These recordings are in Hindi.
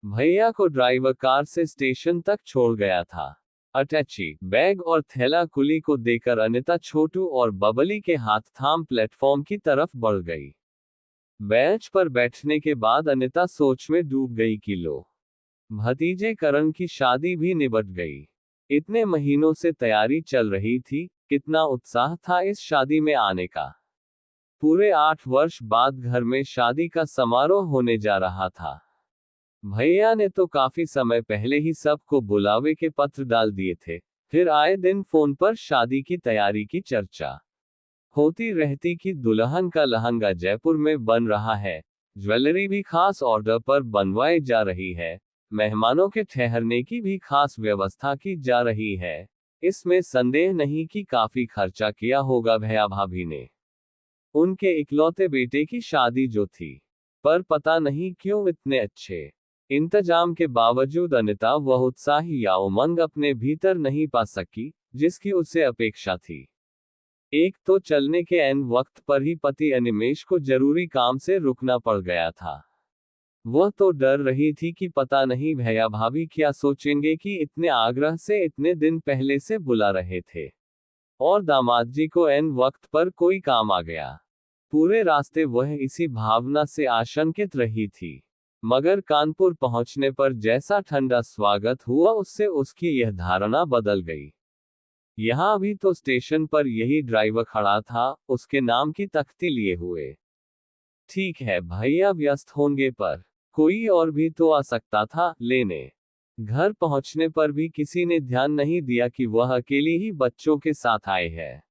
भैया को ड्राइवर कार से स्टेशन तक छोड़ गया था। अटैची, बैग और थैला कुली को देकर अनिता छोटू और बबली के हाथ थाम प्लेटफॉर्म की तरफ बढ़ गई। बेंच पर बैठने के बाद अनिता सोच में डूब गई कि लो, भतीजे करण की शादी भी निबट गई। इतने महीनों से तैयारी चल रही थी, कितना उत्साह था इस शादी में आने का। पूरे 8 वर्ष बाद घर में शादी का समारोह होने जा रहा था। भैया ने तो काफी समय पहले ही सबको बुलावे के पत्र डाल दिए थे। फिर आए दिन फोन पर शादी की तैयारी की चर्चा होती रहती कि दुल्हन का लहंगा जयपुर में बन रहा है, ज्वेलरी भी खास ऑर्डर पर बनवाई जा रही है, मेहमानों के ठहरने की भी खास व्यवस्था की जा रही है। इसमें संदेह नहीं कि काफी खर्चा किया होगा भैया भाभी ने। उनके इकलौते बेटे की शादी जो थी, पर पता नहीं क्यों इतने अच्छे इंतजाम के बावजूद अनिता वह उत्साह या उमंग अपने भीतर नहीं पा सकी, जिसकी उसे अपेक्षा थी। एक तो चलने के ऐन वक्त पर ही पति अनिमेष को जरूरी काम से रुकना पड़ गया था। वह तो डर रही थी कि पता नहीं भैया भाभी क्या सोचेंगे कि इतने आग्रह से इतने दिन पहले से बुला रहे थे, और दामाद जी को ऐन वक्त पर कोई काम आ गया। पूरे रास्ते वह इसी भावना से आशंकित रही थी। मगर कानपुर पहुंचने पर जैसा ठंडा स्वागत हुआ, उससे उसकी यह धारणा बदल गई। यहां भी तो स्टेशन पर यही ड्राइवर खड़ा था, उसके नाम की तख्ती लिए हुए। ठीक है, भैया व्यस्त होंगे, पर कोई और भी तो आ सकता था लेने। घर पहुंचने पर भी किसी ने ध्यान नहीं दिया कि वह अकेली ही बच्चों के साथ आए हैं।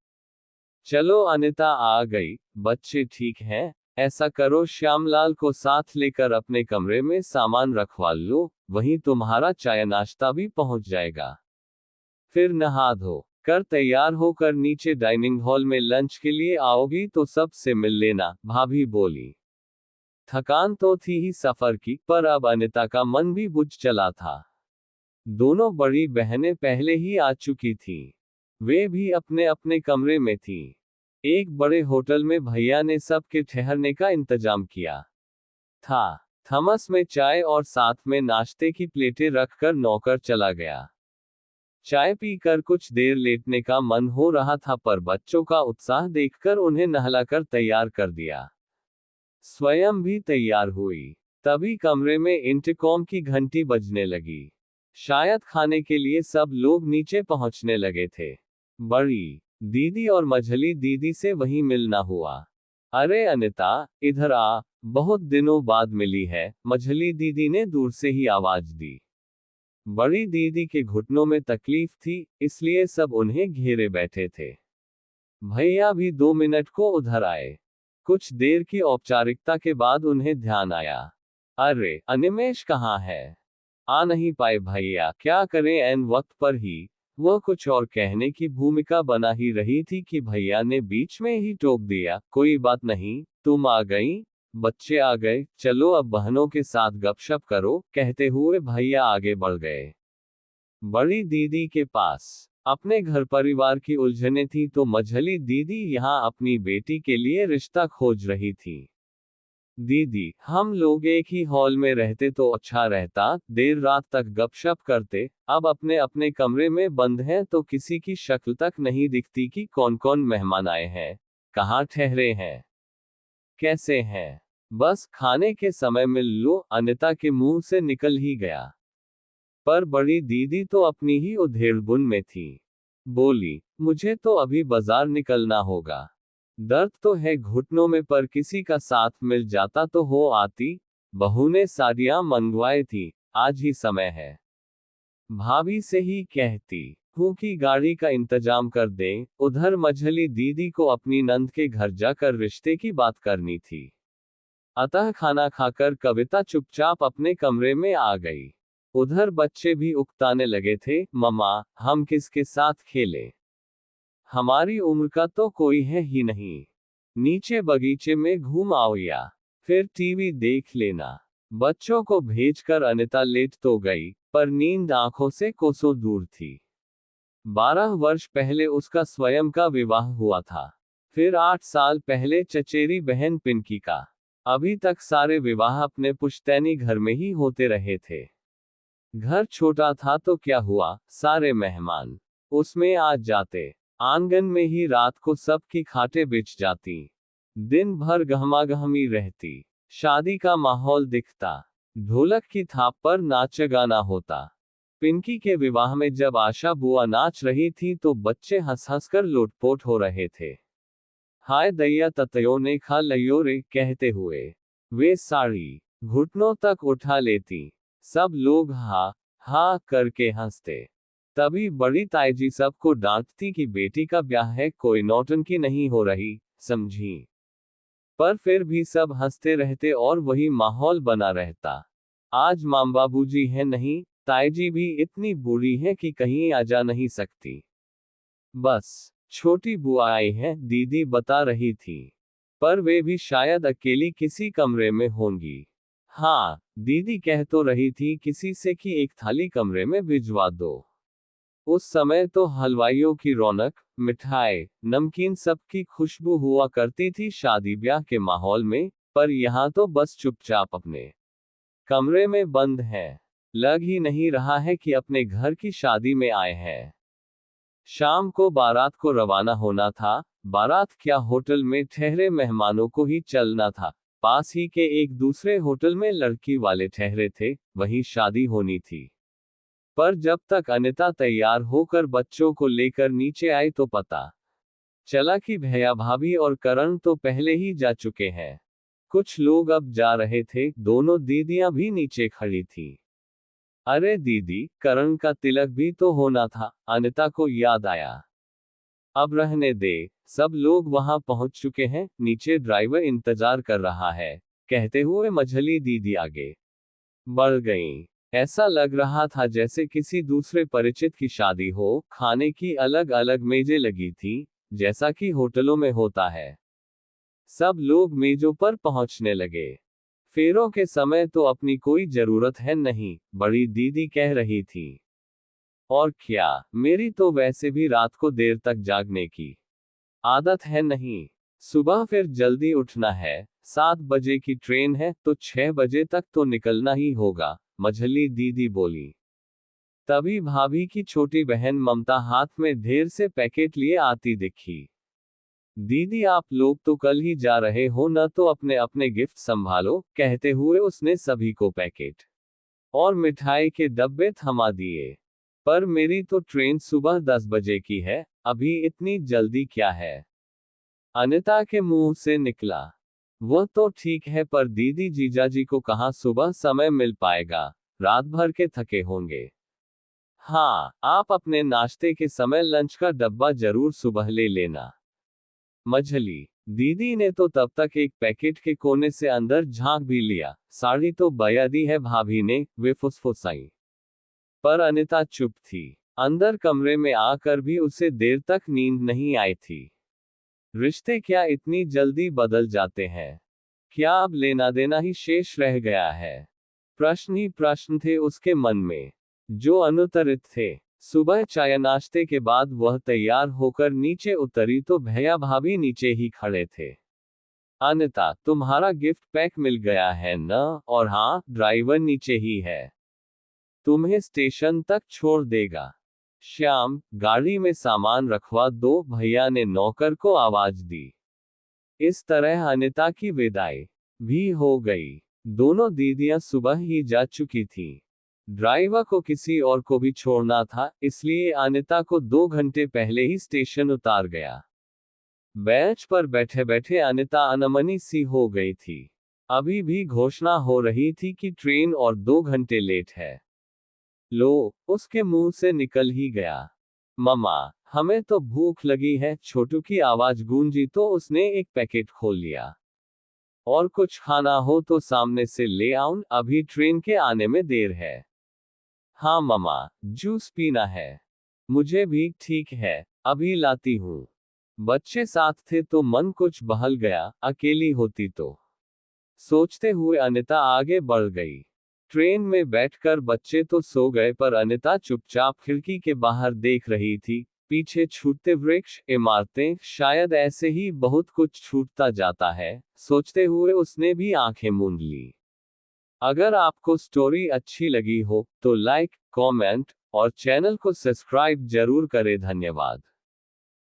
चलो, अनिता आ गई, बच्चे ठीक हैं। ऐसा करो, श्यामलाल को साथ लेकर अपने कमरे में सामान रखवा लो, वहीं तुम्हारा चाय नाश्ता भी पहुंच जाएगा। फिर नहा धो कर तैयार होकर नीचे डाइनिंग हॉल में लंच के लिए आओगी तो सबसे मिल लेना, भाभी बोली। थकान तो थी ही सफर की, पर अब अनिता का मन भी बुझ चला था। दोनों बड़ी बहनें पहले ही आ चुकी थीं। वे भी अपने अपने कमरे में थीं। एक बड़े होटल में भैया ने सबके ठहरने का इंतजाम किया था। थमस में चाय और साथ में नाश्ते की प्लेटें रखकर नौकर चला गया। चाय पीकर कुछ देर लेटने का मन हो रहा था, पर बच्चों का उत्साह देखकर उन्हें नहलाकर तैयार कर दिया। स्वयं भी तैयार हुई। तभी कमरे में इंटरकॉम की घंटी बजने लगी। शायद खाने के लिए सब लोग नीचे पहुंचने लगे थे। बड़ी दीदी और मझली दीदी से वहीं मिलना हुआ। अरे अनिता, इधर आ, बहुत दिनों बाद मिली है, मझली दीदी ने दूर से ही आवाज दी। बड़ी दीदी के घुटनों में तकलीफ थी, इसलिए सब उन्हें घेरे बैठे थे। भैया भी 2 मिनट को उधर आए। कुछ देर की औपचारिकता के बाद उन्हें ध्यान आया, अरे अनिमेष कहाँ है? आ नहीं पाए भैया, क्या करें ऐन वक्त पर ही। वह कुछ और कहने की भूमिका बना ही रही थी कि भैया ने बीच में ही टोक दिया, कोई बात नहीं, तुम आ गई, बच्चे आ गए, चलो अब बहनों के साथ गपशप करो, कहते हुए भैया आगे बढ़ गए। बड़ी दीदी के पास अपने घर परिवार की उलझने थी, तो मझली दीदी यहाँ अपनी बेटी के लिए रिश्ता खोज रही थी। दीदी, हम लोग एक ही हॉल में रहते तो अच्छा रहता, देर रात तक गपशप करते, अब अपने अपने कमरे में बंद हैं तो किसी की शक्ल तक नहीं दिखती कि कौन कौन मेहमान आए हैं, कहाँ ठहरे हैं, कैसे हैं। बस खाने के समय मिल लो, अनिता के मुंह से निकल ही गया। पर बड़ी दीदी तो अपनी ही उधेड़बुन में थी। बोली, मुझे तो अभी बाजार निकलना होगा। दर्द तो है घुटनों में, पर किसी का साथ मिल जाता तो हो आती। बहू ने साड़ियां मंगवाई थी, आज ही समय है। भाभी से ही कहती हूँ कि गाड़ी का इंतजाम कर दें। उधर मझली दीदी को अपनी नंद के घर जाकर रिश्ते की बात करनी थी। अतः खाना खाकर कविता चुपचाप अपने कमरे में आ गई। उधर बच्चे भी उकताने लगे थे, मम्मा, हम किसके साथ खेलें? हमारी उम्र का तो कोई है ही नहीं। नीचे बगीचे में घूम आओ या फिर टीवी देख लेना। बच्चों को भेजकर अनिता लेट तो गई, पर नींद आंखों से कोसों दूर थी। 12 वर्ष पहले उसका स्वयं का विवाह हुआ था। फिर 8 साल पहले चचेरी बहन पिंकी का। अभी तक सारे विवाह अपने पुश्तैनी घर में ही होते रहे थे। घर छोटा था तो क्या हुआ, सारे मेहमान उसमें आ जाते। आंगन में ही रात को सबकी खाटें बिछ जाती। दिन भर गहमागहमी रहती। शादी का माहौल दिखता। ढोलक की थाप पर नाच गाना होता। पिंकी के विवाह में जब आशा बुआ नाच रही थी तो बच्चे हंस हंस कर लोटपोट हो रहे थे। हाय दैया ततयो ने खा लयो रे कहते हुए वे साड़ी घुटनों तक उठा लेती। सब लोग हा हा करके हंसते। तभी बड़ी ताईजी सबको डांटती कि बेटी का ब्याह है, कोई नौटंकी नहीं हो रही, समझी। पर फिर भी सब हंसते रहते और वही माहौल बना रहता। आज माम बाबूजी है नहीं, ताईजी भी इतनी बूढ़ी है कि कहीं आ जा नहीं सकती। बस छोटी बुआ आई है, दीदी बता रही थी। पर वे भी शायद अकेली किसी कमरे में होंगी। हाँ, दीदी कह तो रही थी किसी से कि एक थाली कमरे में भिजवा दो। उस समय तो हलवाइयों की रौनक, मिठाई, नमकीन सबकी खुशबू हुआ करती थी शादी ब्याह के माहौल में। पर यहाँ तो बस चुपचाप अपने कमरे में बंद हैं। लग ही नहीं रहा है कि अपने घर की शादी में आए हैं। शाम को बारात को रवाना होना था। बारात क्या, होटल में ठहरे मेहमानों को ही चलना था। पास ही के एक दूसरे होटल में लड़की वाले ठहरे थे, वहीं शादी होनी थी। पर जब तक अनिता तैयार होकर बच्चों को लेकर नीचे आई तो पता चला कि भैया भाभी और करण तो पहले ही जा चुके हैं। कुछ लोग अब जा रहे थे, दोनों दीदियां भी नीचे खड़ी थी। अरे दीदी, करण का तिलक भी तो होना था, अनिता को याद आया। अब रहने दे, सब लोग वहां पहुंच चुके हैं, नीचे ड्राइवर इंतजार कर रहा है, कहते हुए मझली दीदी आगे बढ़ गईं। ऐसा लग रहा था जैसे किसी दूसरे परिचित की शादी हो। खाने की अलग अलग मेजें लगी थी, जैसा कि होटलों में होता है। सब लोग मेजों पर पहुंचने लगे। फेरों के समय तो अपनी कोई जरूरत है नहीं, बड़ी दीदी कह रही थी। और क्या, मेरी तो वैसे भी रात को देर तक जागने की आदत है नहीं। सुबह फिर जल्दी उठना है, 7 बजे की ट्रेन है तो 6 बजे तक तो निकलना ही होगा, मझली दीदी बोली। तभी भाभी की छोटी बहन ममता हाथ में ढेर से पैकेट लिए आती दिखी। दीदी आप लोग तो कल ही जा रहे हो न, तो अपने अपने गिफ्ट संभालो, कहते हुए उसने सभी को पैकेट और मिठाई के डब्बे थमा दिए। पर मेरी तो ट्रेन सुबह 10 बजे की है, अभी इतनी जल्दी क्या है, अनिता के मुंह से निकला। वह तो ठीक है, पर दीदी जीजाजी को कहाँ सुबह समय मिल पाएगा, रात भर के थके होंगे। हाँ, आप अपने नाश्ते के समय लंच का डब्बा जरूर सुबह ले लेना। मझली दीदी ने तो तब तक एक पैकेट के कोने से अंदर झांक भी लिया। साड़ी तो बया दी है भाभी ने, वे फुसफुसाई। पर अनिता चुप थी। अंदर कमरे में आकर भी उसे देर तक नींद नहीं आई थी। रिश्ते क्या इतनी जल्दी बदल जाते हैं? क्या अब लेना देना ही शेष रह गया है? प्रश्न ही प्रश्न थे उसके मन में, जो अनुत्तरित थे। सुबह चाय नाश्ते के बाद वह तैयार होकर नीचे उतरी तो भैया भाभी नीचे ही खड़े थे। अनिता, तुम्हारा गिफ्ट पैक मिल गया है न? और हाँ, ड्राइवर नीचे ही है, तुम्हें स्टेशन तक छोड़ देगा। श्याम, गाड़ी में सामान रखवा दो, भैया ने नौकर को आवाज दी। इस तरह अनिता की विदाई भी हो गई। दोनों दीदियां सुबह ही जा चुकी थीं। ड्राइवर को किसी और को भी छोड़ना था, इसलिए अनिता को 2 घंटे पहले ही स्टेशन उतार गया। बेंच पर बैठे बैठे अनिता अनमनी सी हो गई थी। अभी भी घोषणा हो रही थी कि ट्रेन और 2 घंटे लेट है। लो, उसके मुंह से निकल ही गया। मम्मा, हमें तो भूख लगी है, छोटू की आवाज गूंजी तो उसने एक पैकेट खोल लिया। और कुछ खाना हो तो सामने से ले आऊं, अभी ट्रेन के आने में देर है। हाँ मम्मा, जूस पीना है। मुझे भी, ठीक है, अभी लाती हूँ। बच्चे साथ थे तो मन कुछ बहल गया, अकेली होती तो। सोचते हुए अनिता आगे बढ़ गई। ट्रेन में बैठकर बच्चे तो सो गए, पर अनिता चुपचाप खिड़की के बाहर देख रही थी। पीछे छूटते वृक्ष, इमारतें, शायद ऐसे ही बहुत कुछ छूटता जाता है, सोचते हुए उसने भी आंखें मूंद ली। अगर आपको स्टोरी अच्छी लगी हो, तो लाइक, कमेंट और चैनल को सब्सक्राइब जरूर करें। धन्यवाद।